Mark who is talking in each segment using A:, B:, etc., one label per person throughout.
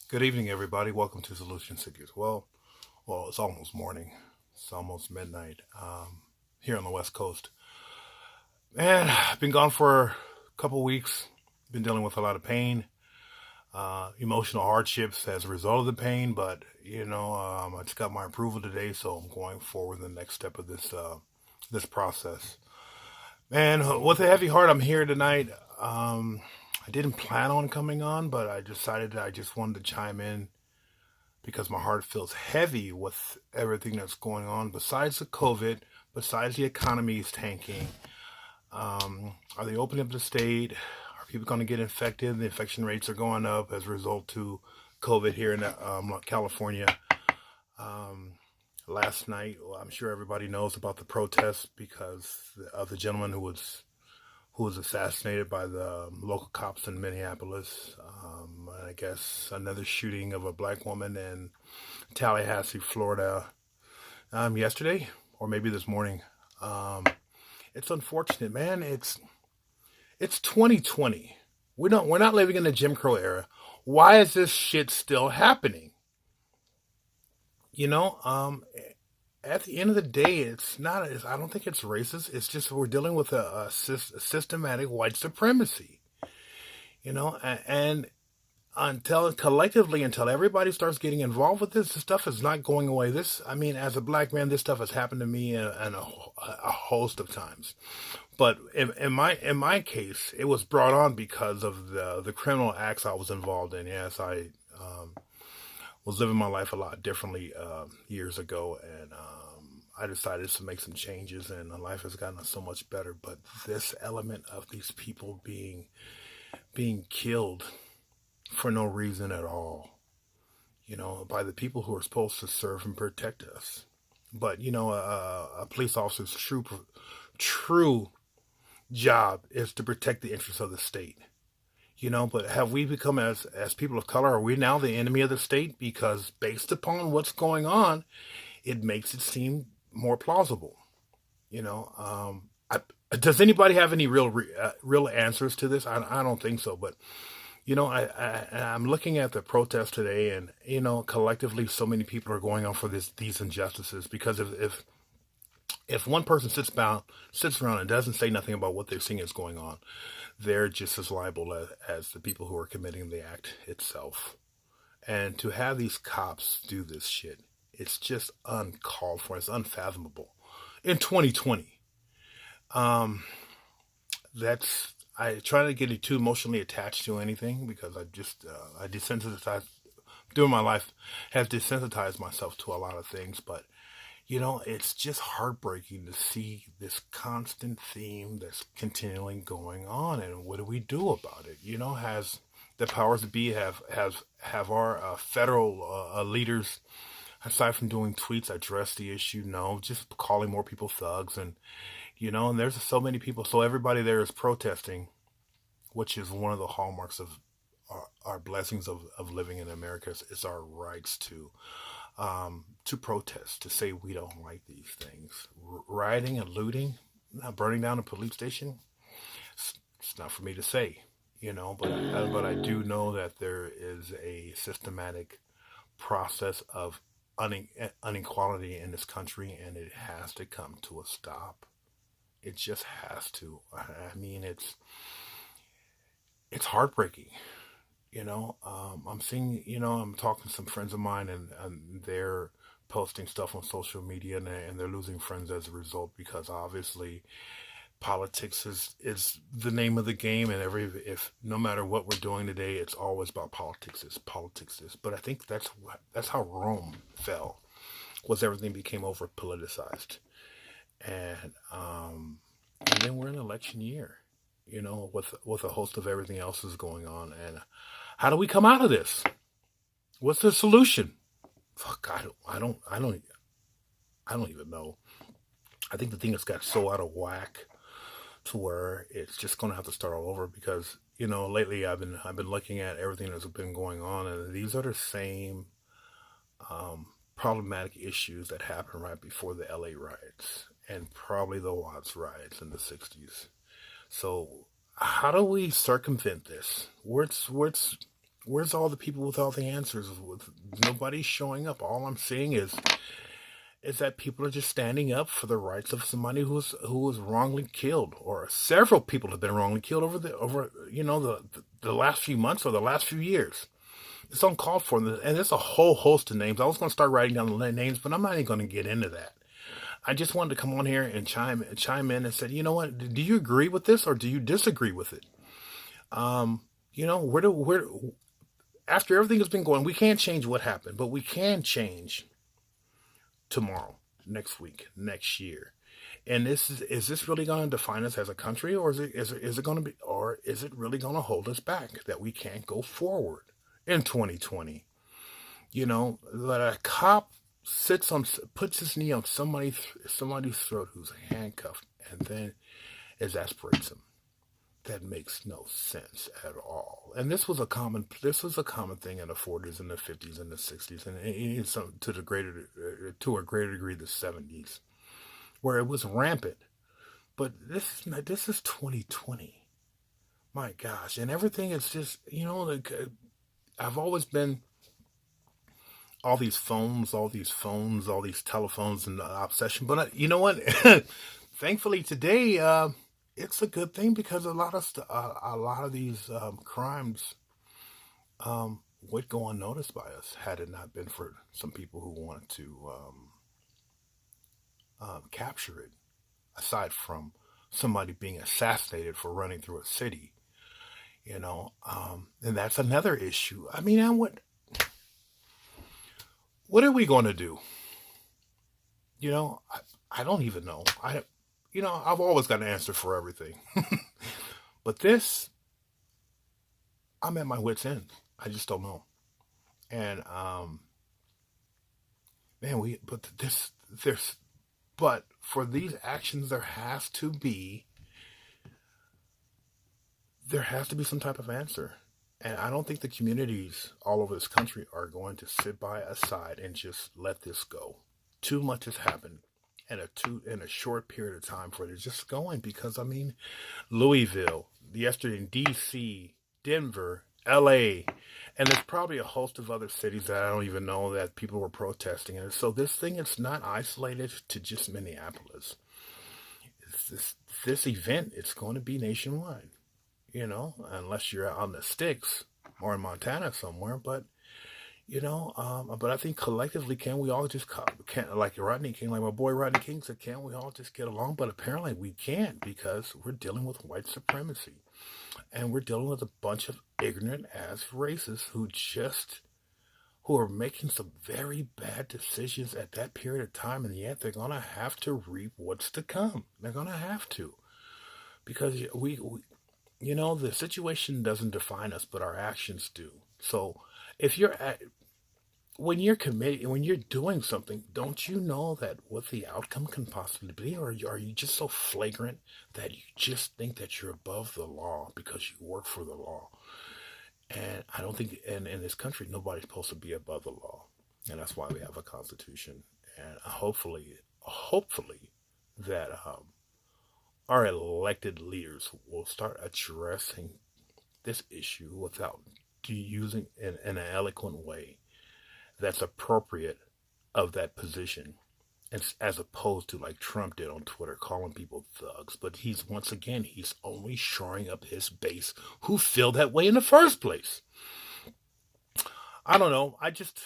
A: Good evening, everybody. Welcome to Solution Seekers. Well, it's almost morning. It's almost midnight here on the West Coast. And I've been gone for a couple weeks. Been dealing with a lot of pain, emotional hardships as a result of the pain. But I just got my approval today, so I'm going forward in the next step of this process. Man, with a heavy heart, I'm here tonight. I didn't plan on coming on, but I decided that I just wanted to chime in because my heart feels heavy with everything that's going on. Besides the COVID, besides the economy is tanking, are they opening up the state? Are people going to get infected? The infection rates are going up as a result to COVID here in California. Um, Last night, well, I'm sure everybody knows about the protests because of the gentleman who was assassinated by the local cops in Minneapolis. I guess another shooting of a black woman in Tallahassee, Florida, yesterday or maybe this morning. Um, it's unfortunate, man. It's 2020. We're not living in the Jim Crow era. Why is this shit still happening? You know, um, at the end of the day, it's not. I don't think it's racist. It's just we're dealing with a systematic white supremacy. And until everybody starts getting involved with this stuff is not going away. I mean, as a black man, this stuff has happened to me in a host of times. But in my case, it was brought on because of the criminal acts I was involved in. Yes, I was living my life a lot differently years ago, and I decided to make some changes, and my life has gotten so much better. But this element of these people being killed for no reason at all, by the people who are supposed to serve and protect us. But a police officer's true job is to protect the interests of the state. But have we become as people of color? Are we now the enemy of the state? Because based upon what's going on, it makes it seem more plausible. Does anybody have any real answers to this? I don't think so, but I'm looking at the protest today, and collectively, so many people are going on for these injustices. Because if one person sits around and doesn't say nothing about what they're seeing is going on, they're just as liable as the people who are committing the act itself. And to have these cops do this shit, it's just uncalled for. It's unfathomable. In 2020, um, that's I try to get too emotionally attached to anything because I desensitized during my life have desensitized myself to a lot of things. But it's just heartbreaking to see this constant theme that's continually going on, and what do we do about it? Has the powers that be have our federal leaders, aside from doing tweets, address the issue? No, just calling more people thugs, and there's so many people, so everybody there is protesting, which is one of the hallmarks of our blessings of living in America is our rights to protest, to say we don't like these things. Rioting and looting, not burning down a police station, it's not for me to say, but I do know that there is a systematic process of inequality in this country, and it has to come to a stop. It just has to. I mean, it's heartbreaking. I'm seeing, I'm talking to some friends of mine, and they're posting stuff on social media, and they're losing friends as a result because obviously politics is the name of the game, and if no matter what we're doing today, it's always about politics. It's politics. But I think that's how Rome fell. Was everything became over politicized, and then we're in election year, with a host of everything else is going on, and how do we come out of this? What's the solution? Fuck, I don't even know. I think the thing has got so out of whack to where it's just going to have to start all over because lately I've been looking at everything that's been going on, and these are the same problematic issues that happened right before the LA riots and probably the Watts riots in the 60s. So how do we circumvent this? Where's all the people with all the answers? With nobody showing up. All I'm seeing is that people are just standing up for the rights of somebody who was wrongly killed, or several people have been wrongly killed over the last few months or the last few years. It's uncalled for, and there's a whole host of names. I was going to start writing down the names, but I'm not even going to get into that. I just wanted to come on here and chime in and say, you know what? Do you agree with this or do you disagree with it? Where after everything has been going, we can't change what happened, but we can change tomorrow, next week, next year. And is this really going to define us as a country, or is it going to be, or is it really going to hold us back that we can't go forward in 2020? That a cop puts his knee on somebody's throat who's handcuffed, and then exasperates him. That makes no sense at all. And this was a common thing in the 40s and the 50s and the 60s, and to a greater degree the 70s, where it was rampant. But this is 2020. My gosh, and everything is just I've always been all these phones, all these telephones, and the obsession. But you know what? Thankfully today, it's a good thing because a lot of these crimes would go unnoticed by us had it not been for some people who wanted to capture it. Aside from somebody being assassinated for running through a city, and that's another issue. I mean, what are we going to do? I don't even know. I've always got an answer for everything. But this, I'm at my wit's end. I just don't know. And, man, but for these actions, there has to be some type of answer. And I don't think the communities all over this country are going to sit by aside and just let this go. Too much has happened in a short period of time for it to just going, because I mean, Louisville, yesterday in DC, Denver, LA, and there's probably a host of other cities that I don't even know that people were protesting. And so this thing is not isolated to just Minneapolis. This event, it's going to be nationwide, unless you're out on the sticks or in Montana somewhere. But but I think collectively, can we all just like Rodney King, like my boy Rodney King said, can we all just get along? But apparently we can't, because we're dealing with white supremacy, and we're dealing with a bunch of ignorant ass racists who are making some very bad decisions at that period of time, and yet they're gonna have to reap what's to come. They're gonna have to, because the situation doesn't define us, but our actions do. So if when you're committed, when you're doing something, don't you know that what the outcome can possibly be? Or are you just so flagrant that you just think that you're above the law because you work for the law? And I don't think, in this country, nobody's supposed to be above the law. And that's why we have a constitution. And hopefully that our elected leaders will start addressing this issue without using in an eloquent way that's appropriate of that position, as opposed to like Trump did on Twitter, calling people thugs. But he's only shoring up his base who feel that way in the first place. I don't know. I just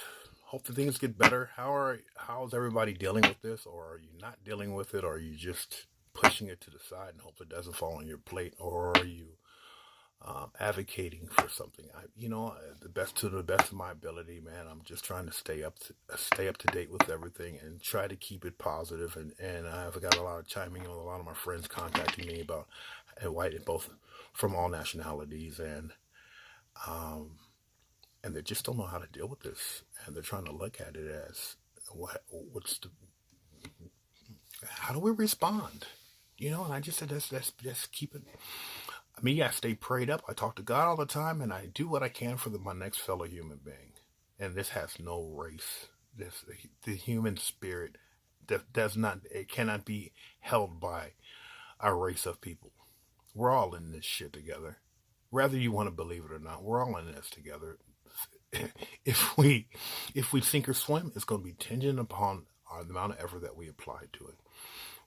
A: hope that things get better. How's everybody dealing with this? Or are you not dealing with it? Or are you just pushing it to the side and hope it doesn't fall on your plate? Or are you advocating for something? To the best of my ability, man, I'm just trying to stay up to date with everything and try to keep it positive. And I've got a lot of chiming in with a lot of my friends contacting me about white, both from all nationalities, and they just don't know how to deal with this, and they're trying to look at it as how do we respond? And I just said, let's keep it. Me, I stay prayed up. I talk to God all the time, and I do what I can for my next fellow human being. And this has no race. The human spirit cannot be held by a race of people. We're all in this shit together. Whether you want to believe it or not, we're all in this together. if we sink or swim, it's going to be contingent upon the amount of effort that we apply to it.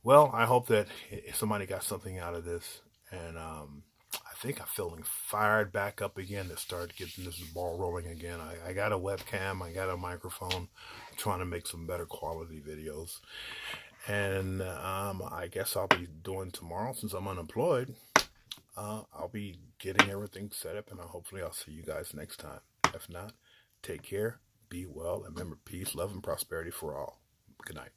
A: Well, I hope that somebody got something out of this, and I think I'm feeling fired back up again to start getting this ball rolling again. I got a webcam, I got a microphone, I'm trying to make some better quality videos, and I guess I'll be doing tomorrow since I'm unemployed. I'll be getting everything set up, and hopefully I'll see you guys next time. If not, take care, be well, and remember, peace, love, and prosperity for all. Good night.